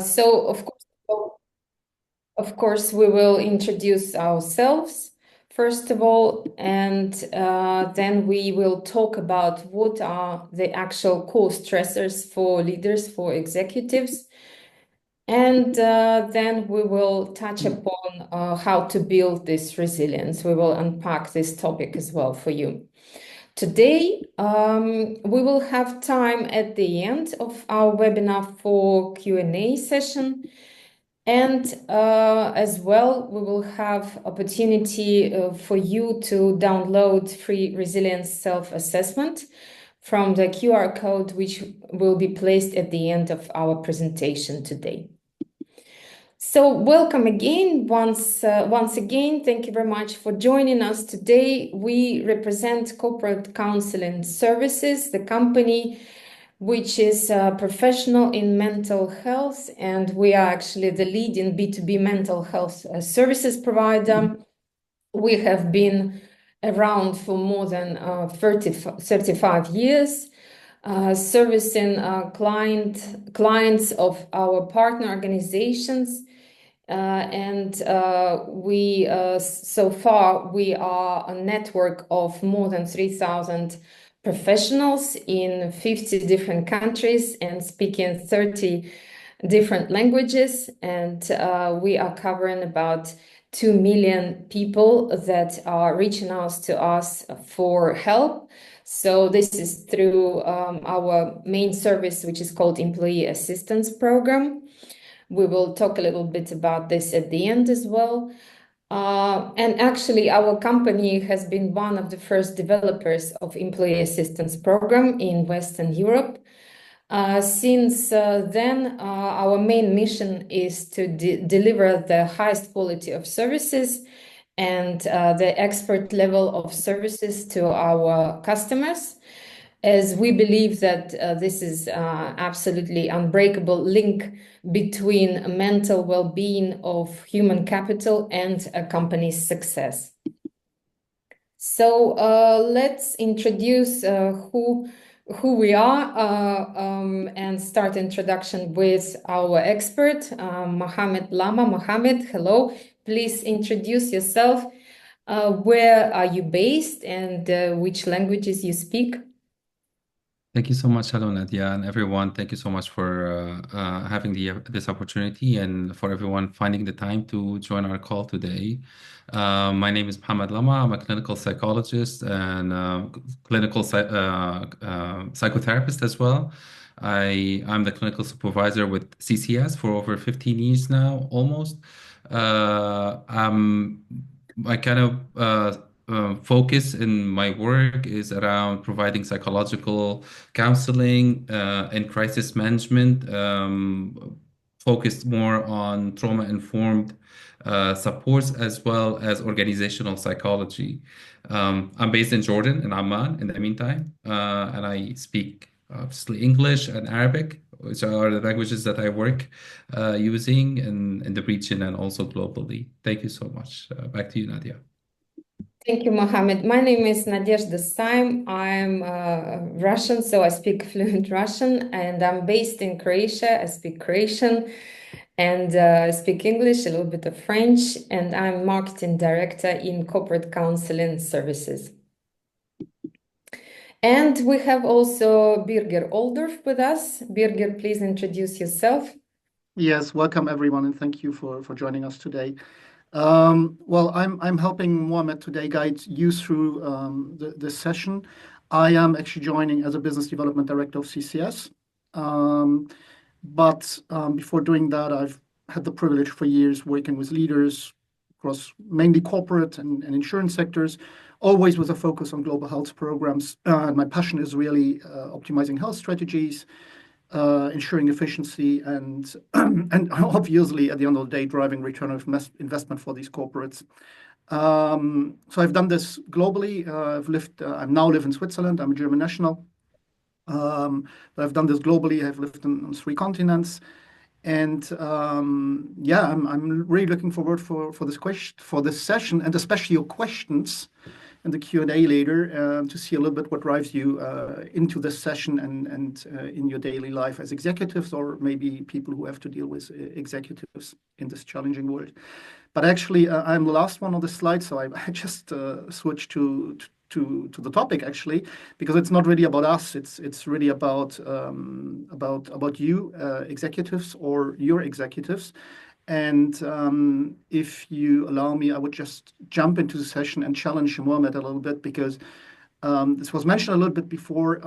So of course, we will introduce ourselves first of all, and then we will talk about what are the actual core stressors for leaders, for executives, and then we will touch upon how to build this resilience. We will unpack this topic as well for you. Today, we will have time at the end of our webinar for Q&A session. And as well, we will have opportunity for you to download free resilience self-assessment from the QR code, which will be placed at the end of our presentation today. So welcome again. Once again, thank you very much for joining us today. We represent Corporate Counseling Services, the company which is professional in mental health, and we are actually the leading B2B mental health services provider. We have been around for more than 35 years, servicing clients of our partner organizations. So far, we are a network of more than 3,000 professionals in 50 different countries and speaking 30 different languages. And we are covering about 2 million people that are reaching out to us for help. So this is through our main service, which is called Employee Assistance Program. We will talk a little bit about this at the end as well. And actually, our company has been one of the first developers of Employee Assistance Program in Western Europe. Since then, our main mission is to deliver the highest quality of services and the expert level of services to our customers, as we believe that this is absolutely unbreakable link between mental well-being of human capital and a company's success. So let's introduce who we are and start introduction with our expert, Mohamed Lamaa. Mohamed, hello. Please introduce yourself. Where are you based and which languages you speak? Thank you so much. Hello, Nadia, and everyone. Thank you so much for having this opportunity and for everyone finding the time to join our call today. My name is Mohamed Lamaa. I'm a clinical psychologist and clinical psychotherapist as well. I'm the clinical supervisor with CCS for over 15 years now, almost. I kind of focus in my work is around providing psychological counseling and crisis management, focused more on trauma-informed supports as well as organizational psychology. I'm based in Jordan, in Amman, in the meantime, and I speak obviously English and Arabic, which are the languages that I work using in the region and also globally. Thank you so much. Back to you, Nadia. Thank you, Mohammed. My name is Nadezhda Saim. I'm Russian, so I speak fluent Russian, and I'm based in Croatia. I speak Croatian and I speak English, a little bit of French, and I'm marketing director in corporate counseling services. And we have also Birger Oldorf with us. Birger, please introduce yourself. Yes, welcome everyone, and thank you for joining us today. Well, I'm helping Mohamed today guide you through this session. I am actually joining as a business development director of CCS. But before doing that, I've had the privilege for years working with leaders across mainly corporate and insurance sectors, always with a focus on global health programs. My passion is really optimizing health strategies, ensuring efficiency, and obviously at the end of the day, driving return of investment for these corporates. So I've done this globally. I now live in Switzerland. I'm a German national. But I've done this globally. I've lived on 3 continents. And I'm really looking forward for this session, and especially your questions. in the Q&A later to see a little bit what drives you into this session and in your daily life as executives, or maybe people who have to deal with executives in this challenging world. But actually, I'm the last one on the slide, so I just switched to the topic actually, because it's not really about us. It's really about you, executives, or your executives. And if you allow me, I would just jump into the session and challenge Mohamed a little bit, because this was mentioned a little bit before,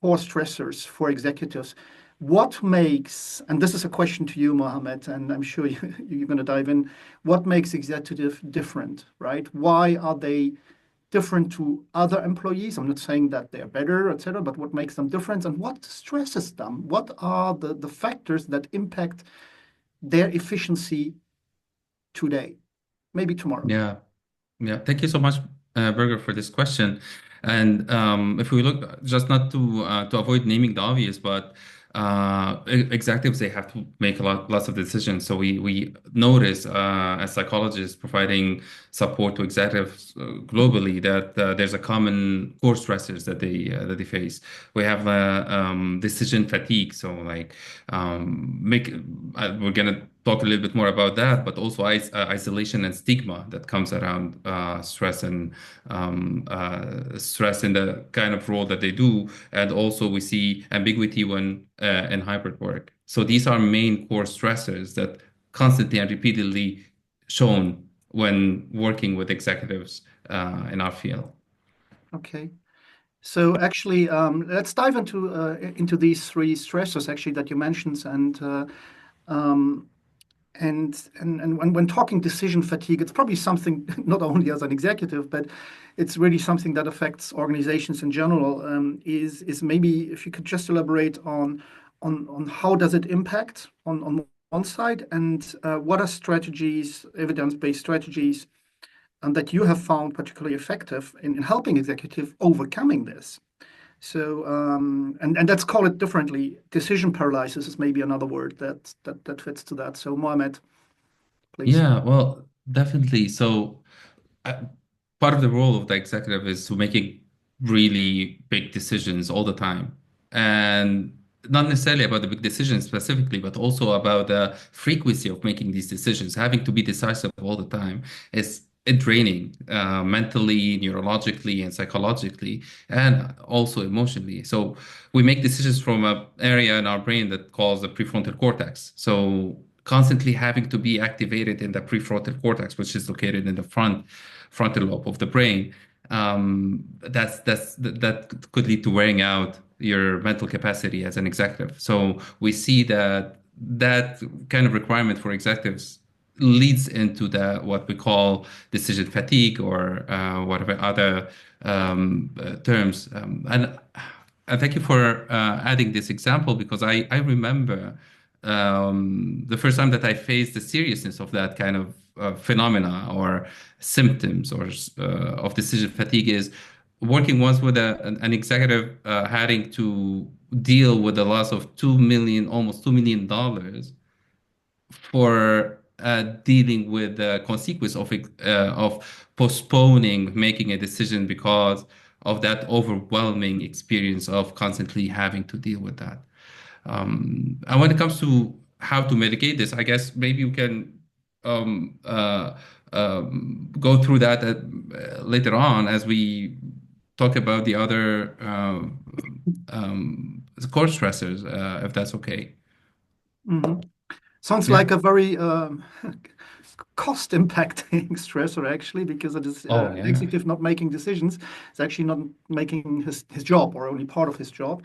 core stressors for executives. What makes, and this is a question to you, Mohamed, and I'm sure you're going to dive in, what makes executive different, right? Why are they different to other employees? I'm not saying that they're better, etc., but what makes them different, and what stresses them? What are the factors that impact their efficiency today, maybe tomorrow? Yeah. Yeah, thank you so much, Berger, for this question. And if we look, just not to avoid naming the obvious, but executives, they have to make lots of decisions. So we notice as psychologists providing support to executives globally that there's a common core stressors that they face. We have decision fatigue. So like we're gonna talk a little bit more about that, but also isolation and stigma that comes around stress and stress in the kind of role that they do. And also we see ambiguity when in hybrid work. So these are main core stressors that constantly and repeatedly shown when working with executives in our field. Okay. So actually, let's dive into these three stressors actually that you mentioned, and when talking decision fatigue, it's probably something not only as an executive, but it's really something that affects organizations in general. Is maybe if you could just elaborate on how does it impact on one side, and what are strategies, evidence-based strategies, that you have found particularly effective in helping executive overcoming this. So, and let's call it differently. Decision paralysis is maybe another word that fits to that. So, Mohamed, please. Yeah, well, definitely. So uh, part of the role of the executive is to making really big decisions all the time. And not necessarily about the big decisions specifically, but also about the frequency of making these decisions. Having to be decisive all the time is draining mentally, neurologically, and psychologically, and also emotionally. So we make decisions from an area in our brain that calls the prefrontal cortex. So constantly having to be activated in the prefrontal cortex, which is located in the frontal lobe of the brain. That could lead to wearing out your mental capacity as an executive. So we see that kind of requirement for executives leads into the what we call decision fatigue, or whatever other terms. And thank you for adding this example, because I remember the first time that I faced the seriousness of that kind of phenomena or symptoms or of decision fatigue is working once with an executive having to deal with the loss of almost $2 million for dealing with the consequence of postponing making a decision because of that overwhelming experience of constantly having to deal with that. And when it comes to how to mitigate this, I guess maybe we can um, uh, go through that later on as we talk about the other core stressors, if that's okay. Mm-hmm. Sounds Yeah. like a very cost impacting stressor, actually, because it is Oh, an yeah. executive not making decisions. It's actually not making his job, or only part of his job.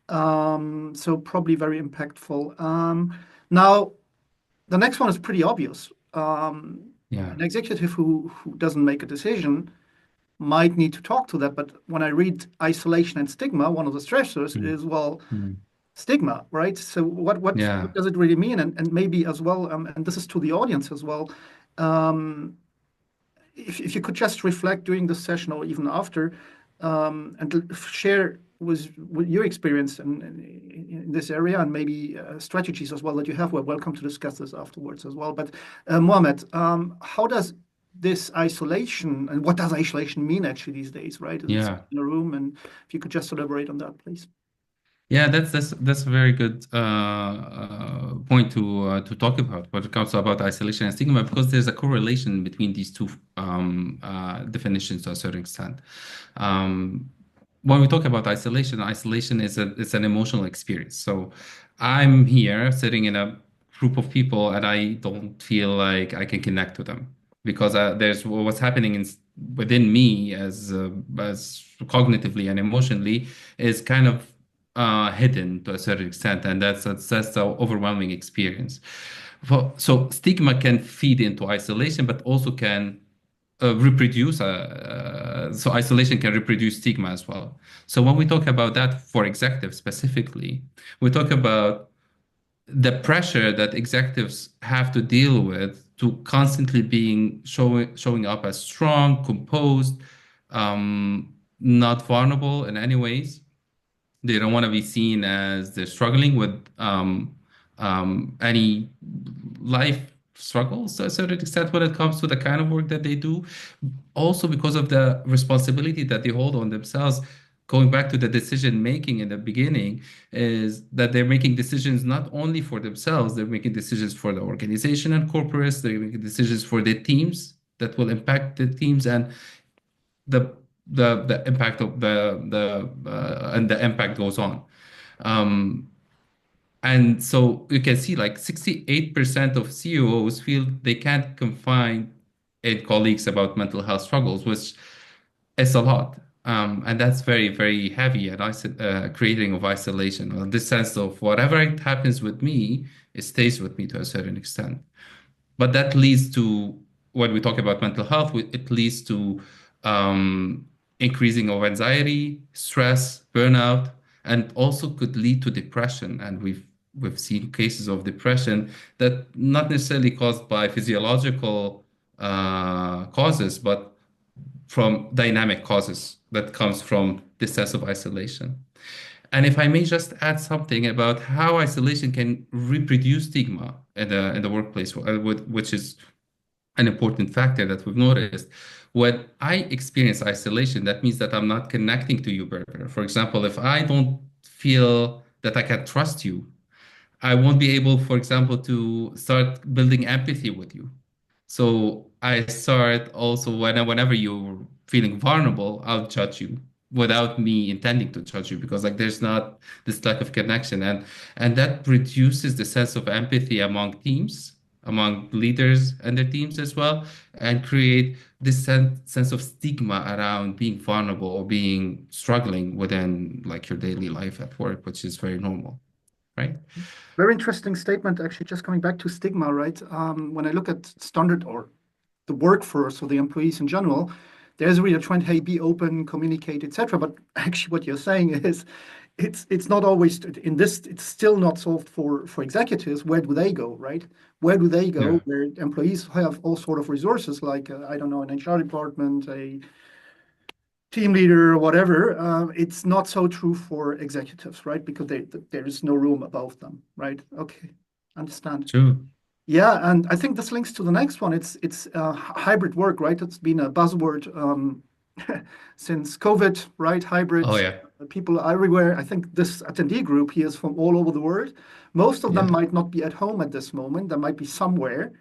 So probably very impactful. Now, the next one is pretty obvious. Yeah. An executive who doesn't make a decision might need to talk to that. But when I read isolation and stigma, one of the stressors Mm, is, well, mm. stigma, right? So what Yeah. does it really mean? And maybe as well, and this is to the audience as well, um, if you could just reflect during the session or even after, and share with your experience in this area, and maybe strategies as well that you have. We're welcome to discuss this afterwards as well. But Mohamed, how does this isolation, and what does isolation mean actually these days, right? It's Yeah. in a room, and if you could just elaborate on that, please. Yeah, that's a very good point to talk about when it comes to about isolation and stigma, because there's a correlation between these two definitions to a certain extent. Um, when we talk about isolation, isolation is it's an emotional experience. So I'm here sitting in a group of people and I don't feel like I can connect to them because there's what's happening within me as cognitively and emotionally is kind of hidden to a certain extent, and that's the overwhelming experience. So stigma can feed into isolation, but also can reproduce. So isolation can reproduce stigma as well. So when we talk about that for executives specifically, we talk about the pressure that executives have to deal with to constantly being showing up as strong, composed, not vulnerable in any ways. They don't want to be seen as they're struggling with any life struggles to a certain extent when it comes to the kind of work that they do. Also, because of the responsibility that they hold on themselves, going back to the decision making in the beginning, is that they're making decisions not only for themselves, they're making decisions for the organization and corporates, they're making decisions for their teams that will impact the teams and the the impact of the impact goes on. Um, and so you can see like 68% of CEOs feel they can't confide in colleagues about mental health struggles, which is a lot. And that's very, very heavy and creating of isolation. Well, this sense of whatever it happens with me, it stays with me to a certain extent. But that leads to, when we talk about mental health, it leads to um, increasing of anxiety, stress, burnout, and also could lead to depression. And we've seen cases of depression that not necessarily caused by physiological causes, but from dynamic causes that comes from this sense of isolation. And if I may just add something about how isolation can reproduce stigma in the workplace, which is an important factor that we've noticed. When I experience isolation, that means that I'm not connecting to you better. For example, if I don't feel that I can trust you, I won't be able, for example, to start building empathy with you. So I start also whenever you're feeling vulnerable, I'll judge you without me intending to judge you because like there's not this lack of connection and that reduces the sense of empathy among teams, among leaders and their teams as well, and create this sense of stigma around being vulnerable or being struggling within like your daily life at work, which is very normal, right? Very interesting statement, actually, just coming back to stigma, right? When I look at standard or the workforce or the employees in general, there's really a trend, hey, be open, communicate, etc. But actually what you're saying is it's not always in this, it's still not solved for executives. Where do they go, right? Where do they go Yeah, where employees have all sort of resources like, I don't know, an HR department, a team leader or whatever. It's not so true for executives, right? Because there is no room above them, right? Okay, understand. true. Yeah, and I think this links to the next one. It's hybrid work, right? It's been a buzzword since COVID, right? Hybrid, Oh yeah, people are everywhere. I think this attendee group here is from all over the world. Most of them yeah. might not be at home at this moment. They might be somewhere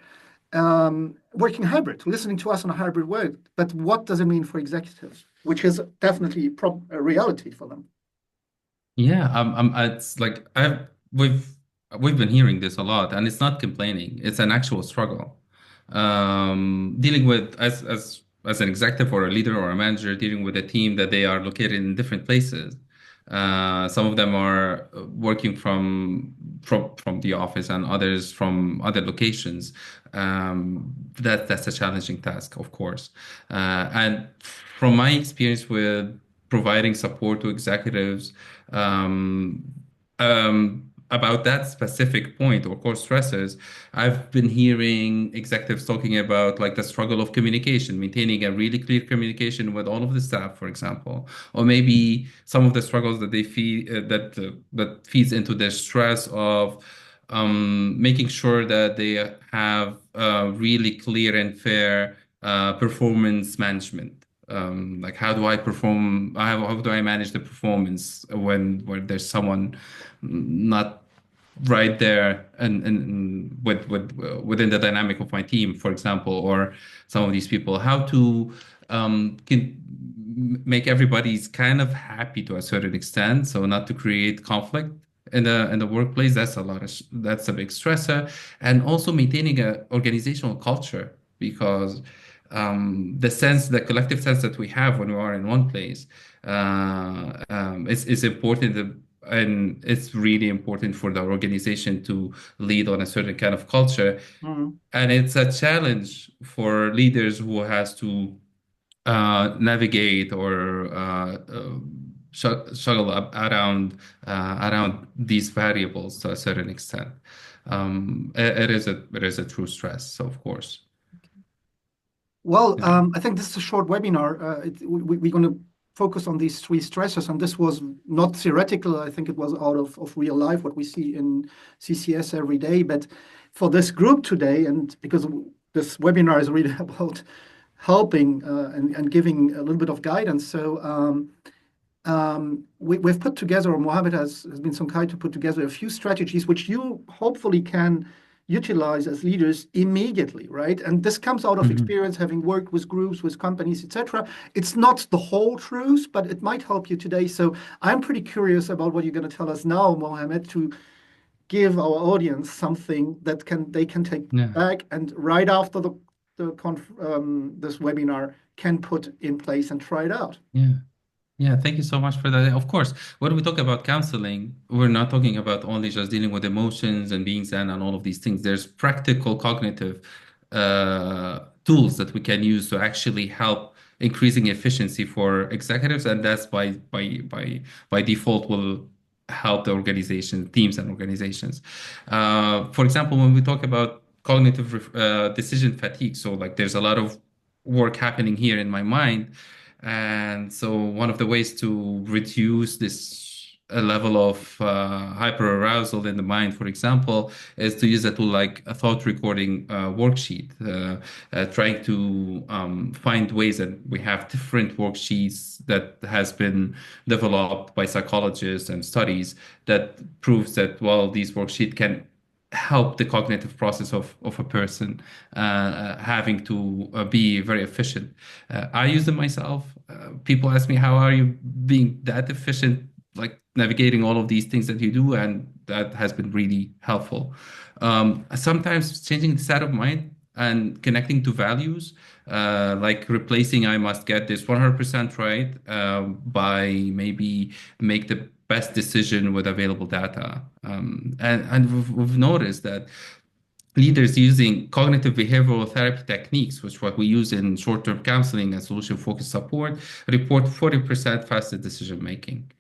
working hybrid, listening to us on a hybrid way. But what does it mean for executives? Which is definitely a reality for them. Yeah, it's like we've been hearing this a lot, and it's not complaining. It's an actual struggle. Dealing with as an executive or a leader or a manager, dealing with a team that they are located in different places. Some of them are working from the office, and others from other locations. That's a challenging task, of course. And from my experience with providing support to executives um, about that specific point or core stressors, I've been hearing executives talking about like the struggle of communication, maintaining a really clear communication with all of the staff, for example, or maybe some of the struggles that they feel that feeds into their stress of making sure that they have really clear and fair performance management. Like how do I perform? How do I manage the performance when there's someone not right there and within the dynamic of my team, for example, or some of these people, how to make everybody's kind of happy to a certain extent, so not to create conflict in the workplace. That's a big stressor, and also maintaining a organizational culture because the collective sense that we have when we are in one place is important, and it's really important for the organization to lead on a certain kind of culture. Mm. And it's a challenge for leaders who has to navigate or struggle around these variables to a certain extent. It is a true stress, of course. Well, Yeah. I think this is a short webinar. We're going to focus on these three stressors, and this was not theoretical. I think it was out of real life, what we see in CCS every day. But for this group today, and because this webinar is really about helping and giving a little bit of guidance, so we've put together, or Mohammed has been so kind to put together a few strategies which you hopefully can utilize as leaders immediately, right? And this comes out of Mhm. experience, having worked with groups, with companies, etc. It's not the whole truth, but it might help you today. So I'm pretty curious about what you're going to tell us now, Mohammed, to give our audience something that they can take Yeah. back and right after this webinar can put in place and try it out. Yeah. Yeah, thank you so much for that. Of course, when we talk about counseling, we're not talking about only just dealing with emotions and being zen and all of these things. There's practical cognitive tools that we can use to actually help increasing efficiency for executives, and that's by default will help the organization, teams and organizations. For example, when we talk about cognitive decision fatigue, so like there's a lot of work happening here in my mind. And so one of the ways to reduce this level of hyperarousal in the mind, for example, is to use a tool like a thought recording worksheet, trying to find ways that we have different worksheets that has been developed by psychologists and studies that proves that, well, these worksheets can help the cognitive process of a person having to be very efficient. I use them myself. People ask me, how are you being that efficient, like navigating all of these things that you do? And that has been really helpful. Sometimes changing the state of mind and connecting to values, like replacing I must get this 100% right by maybe make the best decision with available data. And we've noticed that leaders using cognitive behavioral therapy techniques, which what we use in short-term counseling and solution-focused support, report 40% faster decision making,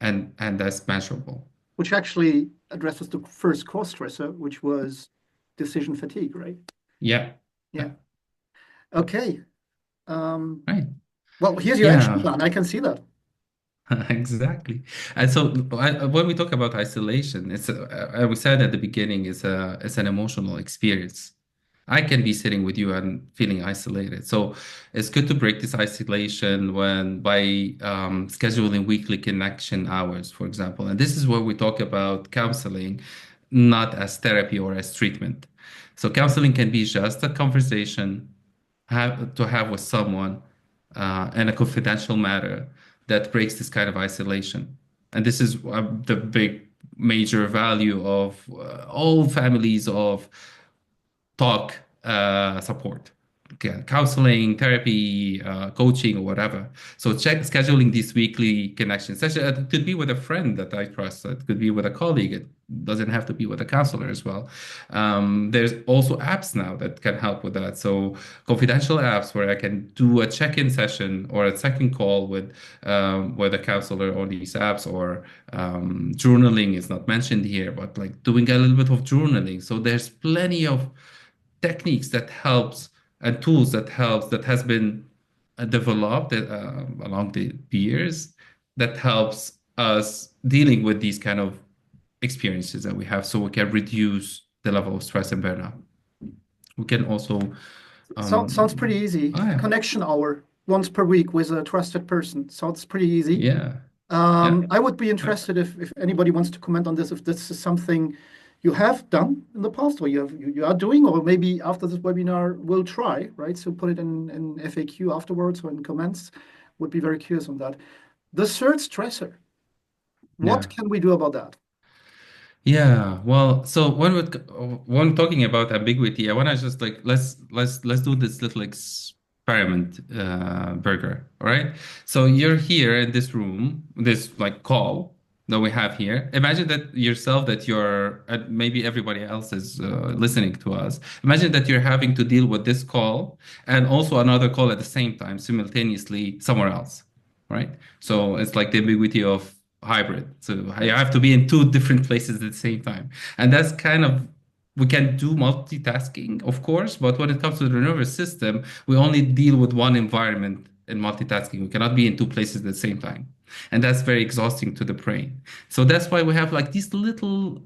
and that's measurable. Which actually addresses the first core stressor, which was decision fatigue, right? Yeah. Yeah. Okay. Right. Well, here's your action Yeah. plan. I can see that. Exactly. And so when we talk about isolation, we said at the beginning, it's an emotional experience. I can be sitting with you and feeling isolated. So it's good to break this isolation by scheduling weekly connection hours, for example. And this is where we talk about counseling, not as therapy or as treatment. So counseling can be just a conversation to have with someone in a confidential matter that breaks this kind of isolation. And this is the big major value of all families of talk support, okay, counseling, therapy, coaching, or whatever. So scheduling these weekly connections. It could be with a friend that I trust. It could be with a colleague. It doesn't have to be with a counselor as well. There's also apps now that can help with that. So confidential apps where I can do a check-in session or a second call with a counselor on these apps, or journaling is not mentioned here, but like doing a little bit of journaling. So there's plenty of techniques that helps and tools that has been developed along the years that helps us dealing with these kind of experiences that we have, so we can reduce the level of stress and burnout. We can also Sounds pretty easy. Oh, A yeah. connection hour once per week with a trusted person. Sounds pretty easy. Yeah. Yeah. I would be interested if anybody wants to comment on this, if this is something you have done in the past or you are doing, or maybe after this webinar will try, right? So put it in FAQ afterwards or in comments. Would be very curious on that. The third stressor, what Yeah. can we do about that? Yeah, well, so when talking about ambiguity, I want to just like let's do this little experiment, Burger. All right. So you're here in this room, this like call that we have here. Imagine that yourself, that you're, maybe everybody else is listening to us. Imagine that you're having to deal with this call and also another call at the same time, simultaneously somewhere else, right? So it's like the ambiguity of hybrid. So you have to be in two different places at the same time. And that's kind of, we can do multitasking, of course, but when it comes to the nervous system, we only deal with one environment in multitasking. We cannot be in two places at the same time. And that's very exhausting to the brain. So that's why we have like these little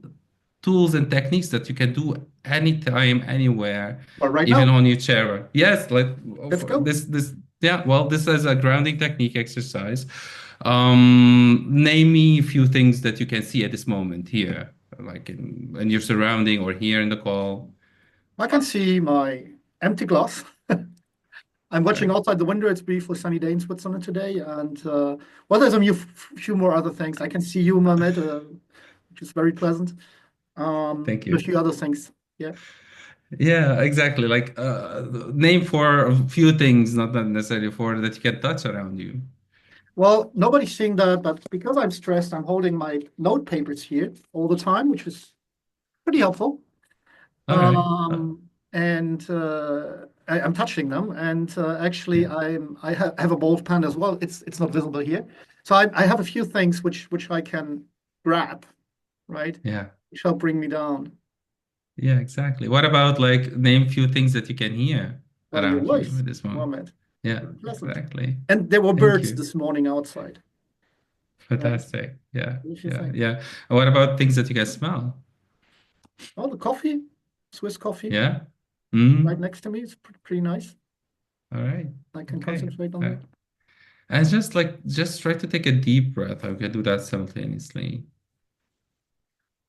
tools and techniques that you can do anytime, anywhere, Or right even now, on your chair. Yes, like let's go. yeah, well, this is a grounding technique exercise. Name me a few things that you can see at this moment here, like in your surrounding or here in the call. I can see my empty glass. I'm watching Right. outside the window. It's beautiful sunny day in Switzerland today. And well, there's few more other things. I can see you, Mohamed, which is very pleasant. Thank A you. few other things. Yeah. Yeah, exactly. Like name for a few things, not necessarily for that you can touch around you. Well, nobody's seeing that, but because I'm stressed, I'm holding my note papers here all the time, which is pretty helpful. All right. And I'm touching them, and actually, Yeah. have a bald pen as well. It's not visible here, so I have a few things which I can grab, right? Yeah. Which help bring me down. Yeah, exactly. What about like name few things that you can hear Well, your around you voice, at this moment? Mohammed, Yeah, very pleasant. exactly. And there were Thank birds you. this morning outside, right? Fantastic. Yeah, What do you yeah, think? yeah. And what about things that you can smell? Oh, the coffee, Swiss coffee, Yeah. right Mm. next to me. It's pretty nice. All right. I can Okay. concentrate on Uh, that. and just try to take a deep breath. I can do that simultaneously.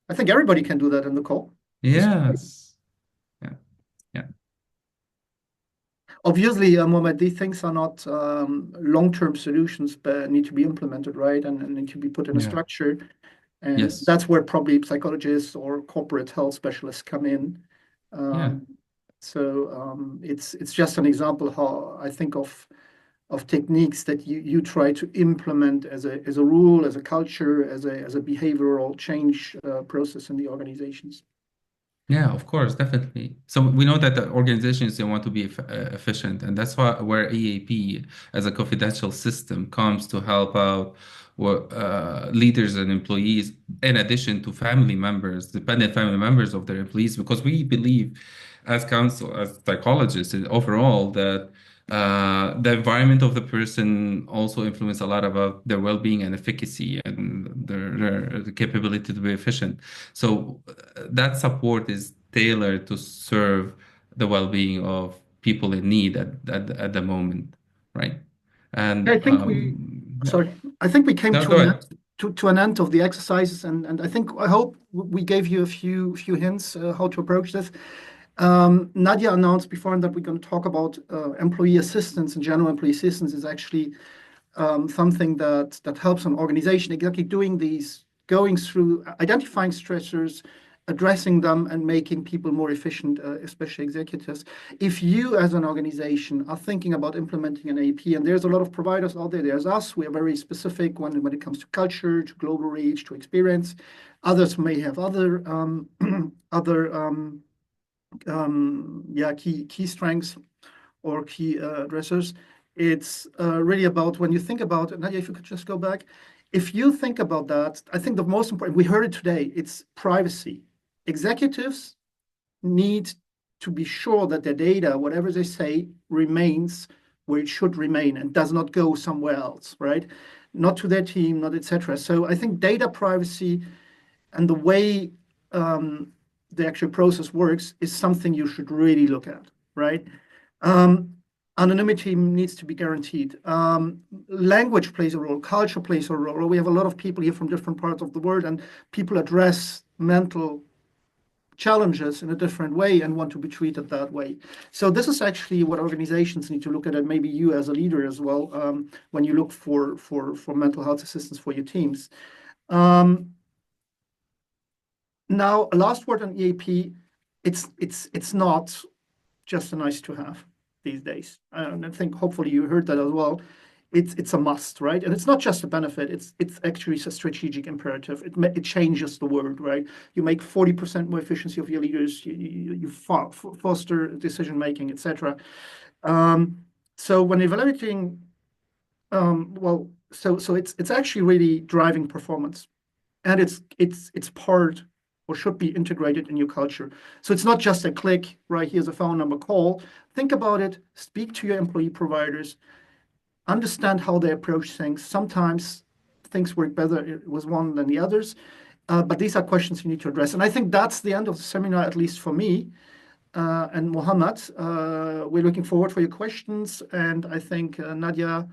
I think everybody can do that in the call. Just Yes. Yeah. Yeah. obviously, Mohammed, these things are not long-term solutions, but need to be implemented, right? And need to be put in a Yeah. structure. And Yes. that's where probably psychologists or corporate health specialists come in. Yeah. Um, it's just an example how I think of techniques that you try to implement as a rule, as a culture, as a behavioral change process in the organizations. Yeah, of course, definitely. So we know that the organizations, they want to be efficient, and that's why where EAP as a confidential system comes to help out leaders and employees, in addition to family members, dependent family members of their employees, because we believe, as counsel, as psychologists, overall, that the environment of the person also influence a lot about their well-being and efficacy and their capability to be efficient. So that support is tailored to serve the well-being of people in need at the moment, right? I And think yeah. sorry, I think we came No, to go ahead. an end of the exercises, and I hope we gave you a few hints how to approach this. Nadia announced before that we're going to talk about employee assistance, and general employee assistance is actually something that helps an organization exactly doing these, going through identifying stressors, addressing them, and making people more efficient, especially executives. If you, as an organization, are thinking about implementing an AP, and there's a lot of providers out there, there's us, we are very specific when it comes to culture, to global reach, to experience. Others may have other other key strengths or key addressers. It's really about when you think about, Nadia, if you could just go back, if you think about that, I think the most important, we heard it today, it's privacy. Executives need to be sure that their data, whatever they say, remains where it should remain and does not go somewhere else, right? Not to their team, not etc. So I think data privacy and the way the actual process works is something you should really look at, right? Anonymity needs to be guaranteed. Language plays a role, culture plays a role. We have a lot of people here from different parts of the world, and people address mental challenges in a different way and want to be treated that way. So this is actually what organizations need to look at, and maybe you as a leader as well, when you look for mental health assistance for your teams. Now, a last word on EAP. It's not just a nice to have these days. And I think hopefully you heard that as well. It's a must, right? And it's not just a benefit. It's actually a strategic imperative. It changes the world, right? You make 40% more efficiency of your leaders. You foster decision making, etc. So when evaluating, so it's actually really driving performance, and it's part or should be integrated in your culture. So it's not just a click, right? Here's a phone number, call. Think about it. Speak to your employee providers. Understand how they approach things. Sometimes things work better with one than the others, but these are questions you need to address. And I think that's the end of the seminar, at least for me. And Mohammed, we're looking forward for your questions. And I think, Nadia,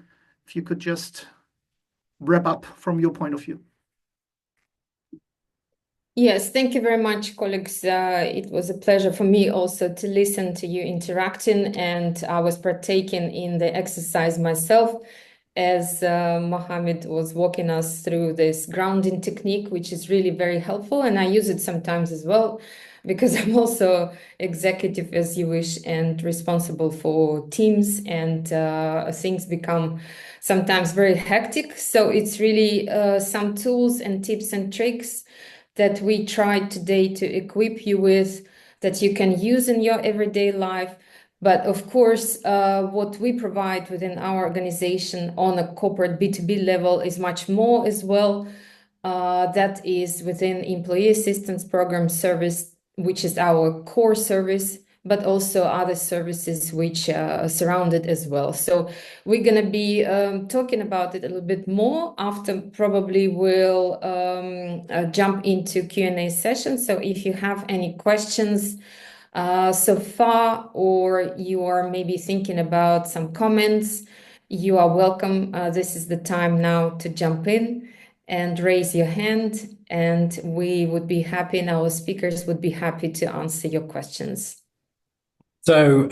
if you could just wrap up from your point of view. Yes, thank you very much, colleagues. It was a pleasure for me also to listen to you interacting, and I was partaking in the exercise myself as Mohammed was walking us through this grounding technique, which is really very helpful. And I use it sometimes as well, because I'm also executive, as you wish, and responsible for teams, and things become sometimes very hectic. So it's really some tools and tips and tricks that we tried today to equip you with, that you can use in your everyday life. But of course, what we provide within our organization on a corporate B2B level is much more as well. That is within employee assistance program service, which is our core service, but also other services which are surrounded as well. So we're going to be talking about it a little bit more after. Probably we'll jump into Q&A session. So if you have any questions so far, or you are maybe thinking about some comments, you are welcome. This is the time now to jump in and raise your hand, and we would be happy, and our speakers would be happy to answer your questions. So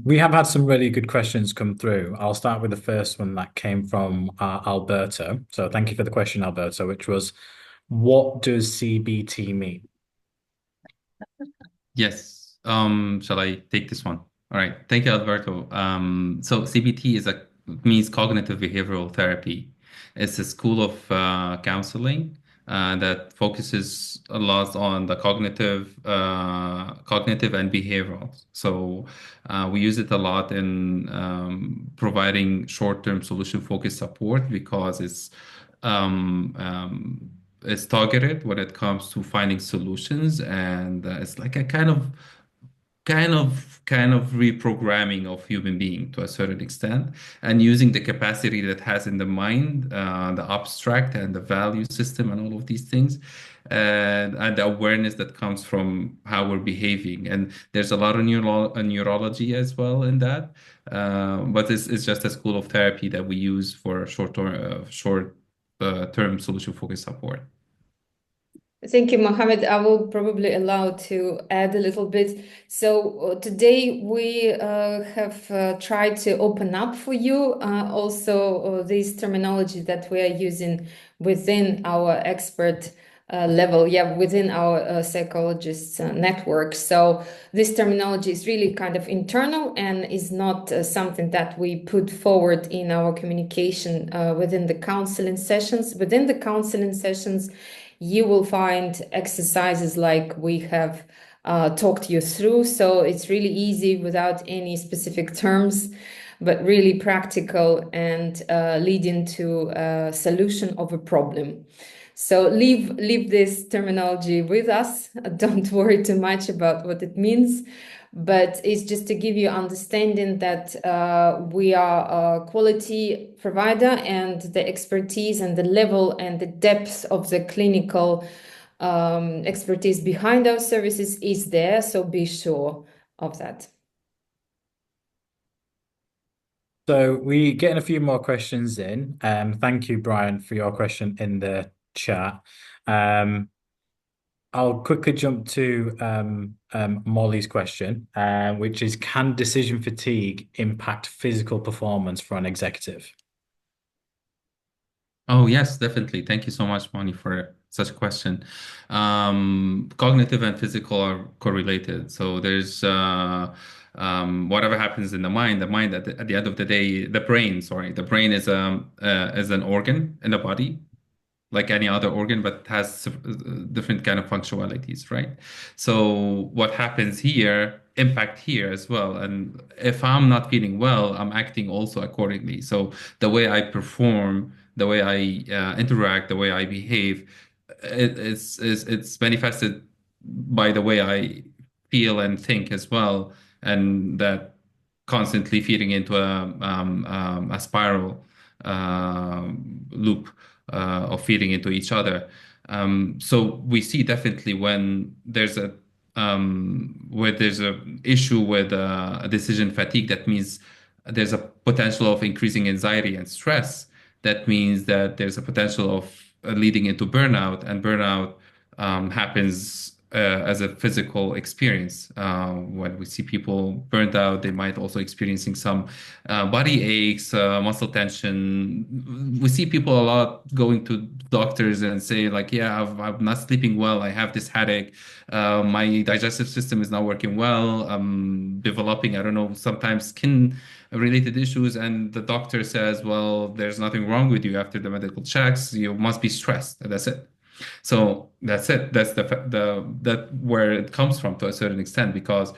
we have had some really good questions come through. I'll start with the first one that came from Alberta. So thank you for the question, Alberta, which was, what does CBT mean? Yes. Shall I take this one? All right. Thank you, Alberto. So CBT means cognitive behavioral therapy. It's a school of counseling that focuses a lot on the cognitive and behavioral. So we use it a lot in providing short-term solution-focused support, because it's targeted when it comes to finding solutions, and it's like a kind of reprogramming of human being to a certain extent, and using the capacity that has in the mind, the abstract and the value system and all of these things, and the awareness that comes from how we're behaving. And there's a lot of neurology as well in that, but it's just a school of therapy that we use for short-term solution-focused support. Thank you, Mohammed. I will probably allow to add a little bit. So today we have tried to open up for you also this terminology that we are using within our expert level, within our psychologists network. So this terminology is really kind of internal and is not something that we put forward in our communication within the counseling sessions. Within the counseling sessions, you will find exercises like we have talked you through. So it's really easy without any specific terms, but really practical and leading to a solution of a problem. So leave this terminology with us. Don't worry too much about what it means, but it's just to give you understanding that we are a quality provider, and the expertise and the level and the depth of the clinical expertise behind our services is there. So be sure of that. So we getting a few more questions in. Thank you, Brian, for your question in the chat. Um, I'll quickly jump to Molly's question, which is, can decision fatigue impact physical performance for an executive? Oh, yes, definitely. Thank you so much, Moni, for such a question. Cognitive and physical are correlated. So there's whatever happens in the mind at the end of the day, the brain is an organ in the body, like any other organ, but has different kind of functionalities, right? So what happens here impact here as well. And if I'm not feeling well, I'm acting also accordingly. So the way I perform, the way I interact, the way I behave, it's manifested by the way I feel and think as well, and that constantly feeding into a spiral loop of feeding into each other. So we see definitely when there's a where there's a issue with decision fatigue, that means there's a potential of increasing anxiety and stress. That means that there's a potential of leading into burnout, and burnout happens as a physical experience. When we see people burnt out, they might also experiencing some body aches, muscle tension. We see people a lot going to doctors and say like, yeah, I'm not sleeping well. I have this headache. My digestive system is not working well. I'm developing, I don't know, sometimes skin related issues. And the doctor says, well, there's nothing wrong with you after the medical checks. You must be stressed. And that's it. So that's it. That's that where it comes from to a certain extent, because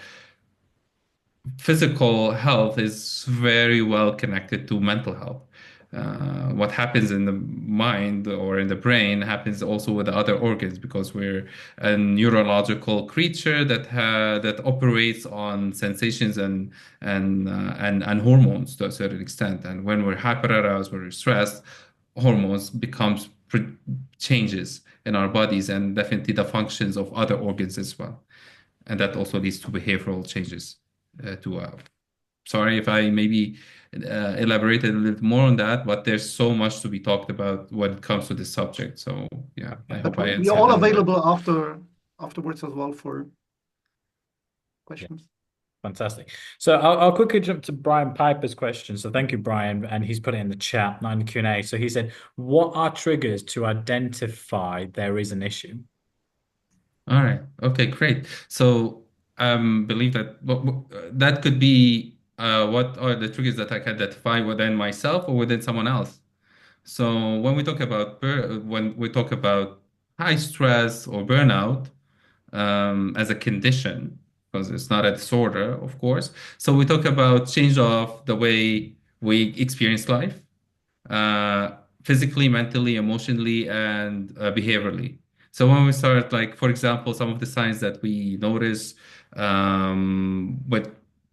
physical health is very well connected to mental health. What happens in the mind or in the brain happens also with the other organs, because we're a neurological creature that operates on sensations and hormones to a certain extent. And when we're hyperaroused, when we're stressed, hormones becomes changes in our bodies, and definitely the functions of other organs as well. And that also leads to behavioral changes to sorry if I maybe elaborated a little more on that, but there's so much to be talked about when it comes to this subject. So yeah, I hope I We're answered all a little bit. available afterwards as well for questions. Fantastic. So I'll quickly jump to Brian Piper's question. So thank you, Brian. And he's put it in the chat, not in the Q&A. So he said, what are triggers to identify there is an issue? All right. Okay, great. So believe that that could be what are the triggers that I can identify within myself or within someone else. So when we talk about high stress or burnout as a condition, because it's not a disorder, of course. So we talk about change of the way we experience life, uh, physically, mentally, emotionally, and behaviorally. So when we start, like, for example, some of the signs that we notice with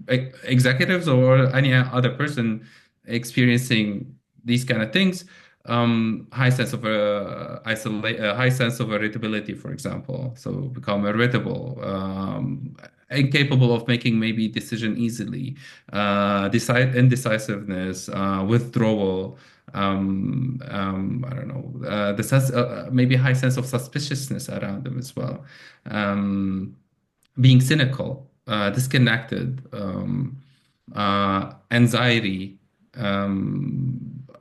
executives or any other person experiencing these kind of things, high sense of irritability, for example. So become irritable, incapable of making maybe decision easily, indecisiveness, withdrawal, I don't know, the sense, maybe high sense of suspiciousness around them as well, being cynical, disconnected, anxiety,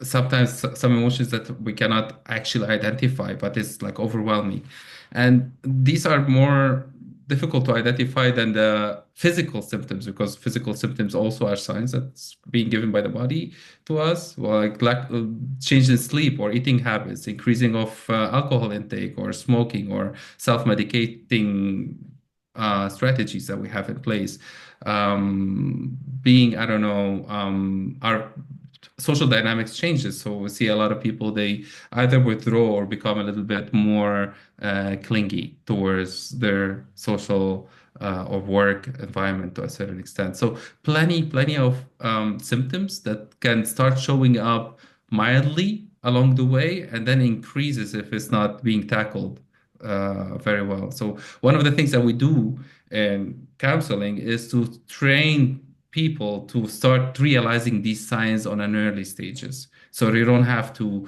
sometimes some emotions that we cannot actually identify, but it's like overwhelming. And these are more difficult to identify than the physical symptoms, because physical symptoms also are signs that's being given by the body to us, like change in sleep or eating habits, increasing of alcohol intake or smoking or self-medicating strategies that we have in place. Being, I don't know, our social dynamics changes. So we see a lot of people, they either withdraw or become a little bit more clingy towards their social or work environment to a certain extent. So plenty of symptoms that can start showing up mildly along the way and then increases if it's not being tackled very well. So one of the things that we do in counseling is to train people to start realizing these signs on an early stages, so they don't have to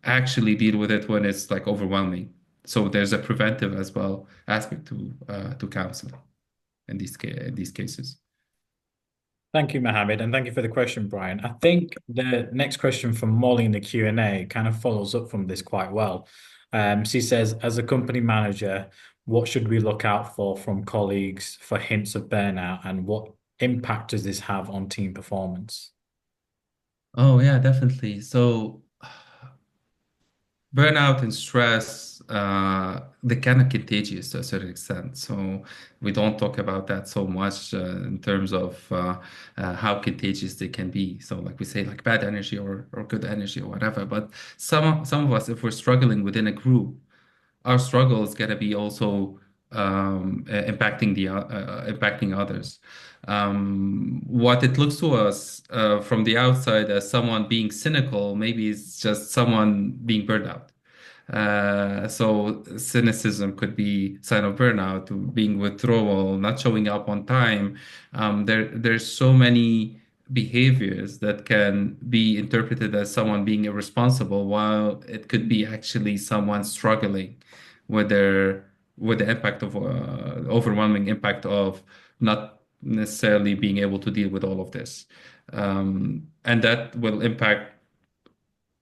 actually deal with it when it's like overwhelming. So there's a preventive as well aspect to counseling in these cases. Thank you, Mohammed, and thank you for the question, Brian. I think the next question from Molly in the Q&A kind of follows up from this quite well. She says, as a company manager, what should we look out for from colleagues for hints of burnout, and what impact does this have on team performance? Oh yeah, definitely. So burnout and stress, they're kind of contagious to a certain extent. So we don't talk about that so much in terms of how contagious they can be. So like we say, like bad energy or good energy or whatever. But some of us, if we're struggling within a group, our struggle is gonna be also impacting others. What it looks to us from the outside as someone being cynical, maybe it's just someone being burned out. So cynicism could be sign of burnout, being withdrawal, not showing up on time. There's so many behaviors that can be interpreted as someone being irresponsible, while it could be actually someone struggling with the impact of overwhelming impact of not necessarily being able to deal with all of this. And that will impact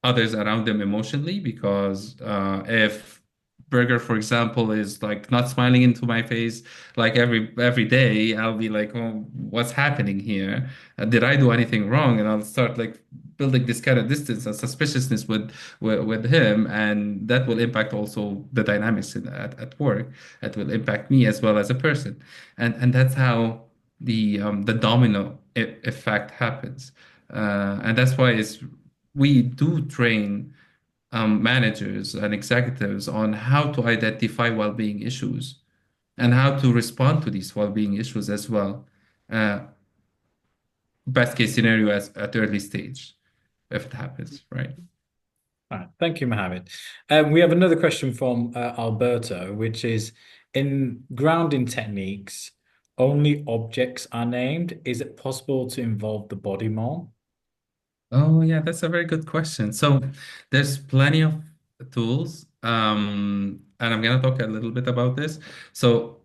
others around them emotionally, because if Burger, for example, is like not smiling into my face like every day, I'll be like, oh, what's happening here? Did I do anything wrong? And I'll start like building this kind of distance and suspiciousness with him, and that will impact also the dynamics at work. That will impact me as well as a person, and that's how the domino effect happens, and that's why we do train managers and executives on how to identify well-being issues and how to respond to these well-being issues as well. Uh, Best case scenario at early stage, if it happens, right? All right. Thank you, Mohammed. We have another question from Alberto, which is, in grounding techniques, only objects are named. Is it possible to involve the body more? Oh, yeah, that's a very good question. So there's plenty of tools, and I'm gonna talk a little bit about this. So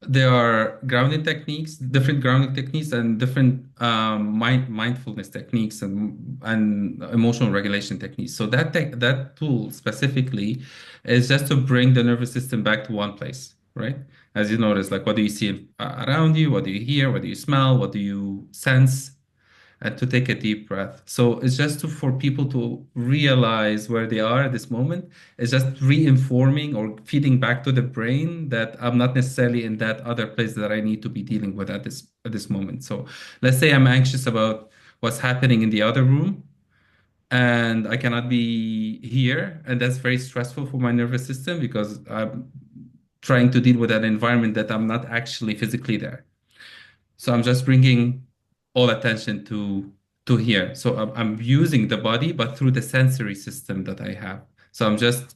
there are grounding techniques, different grounding techniques, and different mindfulness techniques and emotional regulation techniques. So that tool specifically is just to bring the nervous system back to one place, right? As you notice, like what do you see around you? What do you hear? What do you smell? What do you sense? And to take a deep breath. So it's just for people to realize where they are at this moment. It's just reinforming or feeding back to the brain that I'm not necessarily in that other place that I need to be dealing with at this moment. So let's say I'm anxious about what's happening in the other room, and I cannot be here, and that's very stressful for my nervous system because I'm trying to deal with an environment that I'm not actually physically there. So I'm just bringing all attention to here. So I'm using the body, but through the sensory system that I have. So I'm just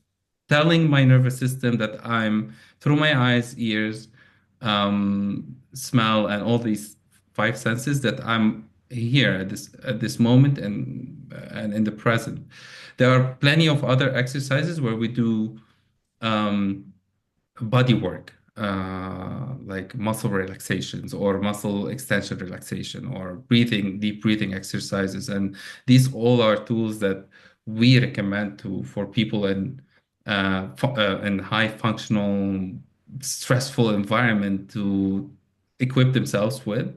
telling my nervous system that I'm through my eyes, ears, smell, and all these five senses that I'm here at this moment and in the present. There are plenty of other exercises where we do um, body work, like muscle relaxations or muscle extension relaxation or deep breathing exercises. And these all are tools that we recommend for people in high functional, stressful environment to equip themselves with,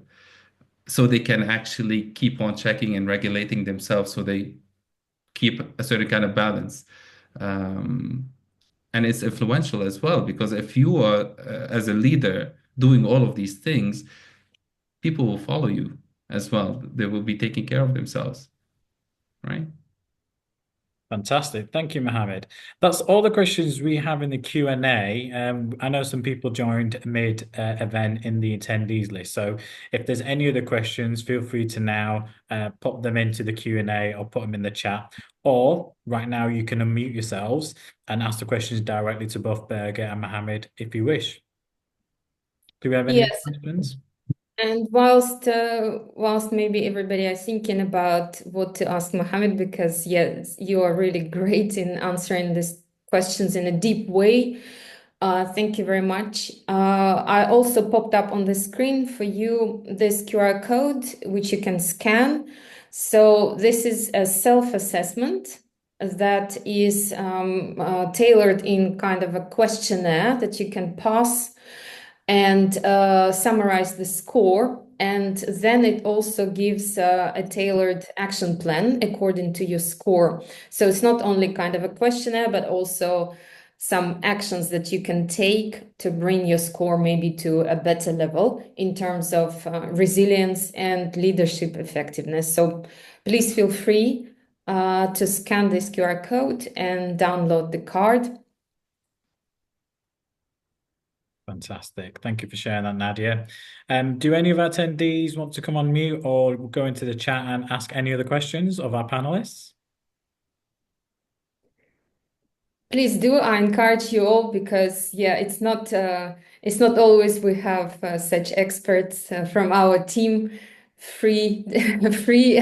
so they can actually keep on checking and regulating themselves so they keep a certain kind of balance. Um, and it's influential as well, because if you are as a leader doing all of these things, people will follow you as well. They will be taking care of themselves, right? Fantastic. Thank you, Mohammed. That's all the questions we have in the Q&A. I know some people joined mid-event in the attendees list. So if there's any other questions, feel free to now pop them into the Q&A or put them in the chat. Or right now you can unmute yourselves and ask the questions directly to both Birger and Mohammed if you wish. Do we have any Yes. questions? And whilst maybe everybody are thinking about what to ask Mohammed, because yes, you are really great in answering these questions in a deep way. Thank you very much. I also popped up on the screen for you this QR code, which you can scan. So this is a self-assessment that is tailored in kind of a questionnaire that you can pass and summarize the score. And then it also gives a tailored action plan according to your score. So it's not only kind of a questionnaire, but also some actions that you can take to bring your score maybe to a better level in terms of resilience and leadership effectiveness. So please feel free to scan this QR code and download the card. Fantastic. Thank you for sharing that, Nadia. Do any of our attendees want to come on mute or go into the chat and ask any other questions of our panelists? Please do. I encourage you all because yeah, it's not always we have such experts from our team free free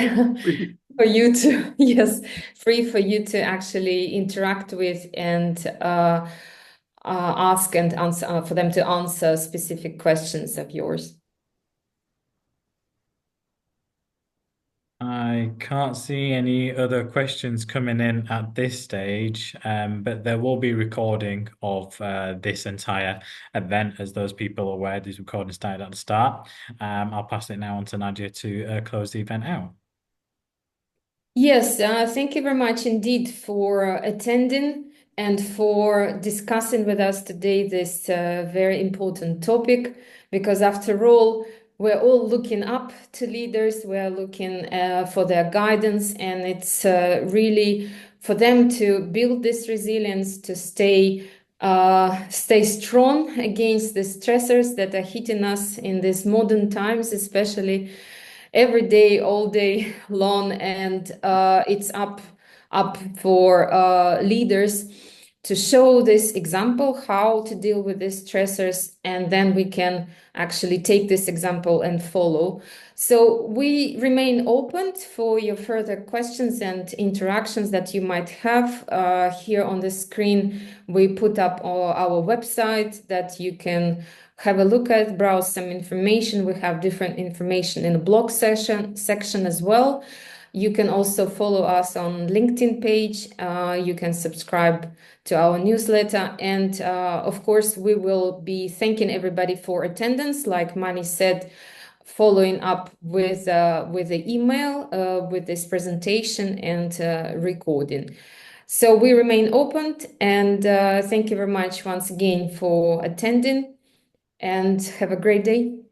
for you to yes, free for you to actually interact with and ask and answer for them to answer specific questions of yours. I can't see any other questions coming in at this stage, but there will be recording of this entire event as those people are aware these recordings started at the start. I'll pass it now on to Nadia to close the event out. Yes, thank you very much indeed for attending and for discussing with us today this very important topic, because after all, we're all looking up to leaders, we're looking for their guidance, and it's really for them to build this resilience, to stay strong against the stressors that are hitting us in these modern times, especially every day, all day long, and it's up for leaders to show this example how to deal with these stressors, and then we can actually take this example and follow. So we remain open for your further questions and interactions that you might have. Here on the screen, we put up our website that you can have a look at, browse some information. We have different information in the blog section as well. You can also follow us on LinkedIn page. You can subscribe to our newsletter. And of course, we will be thanking everybody for attendance. Like Mani said, following up with the email with this presentation and recording. So we remain open, and thank you very much once again for attending, and have a great day.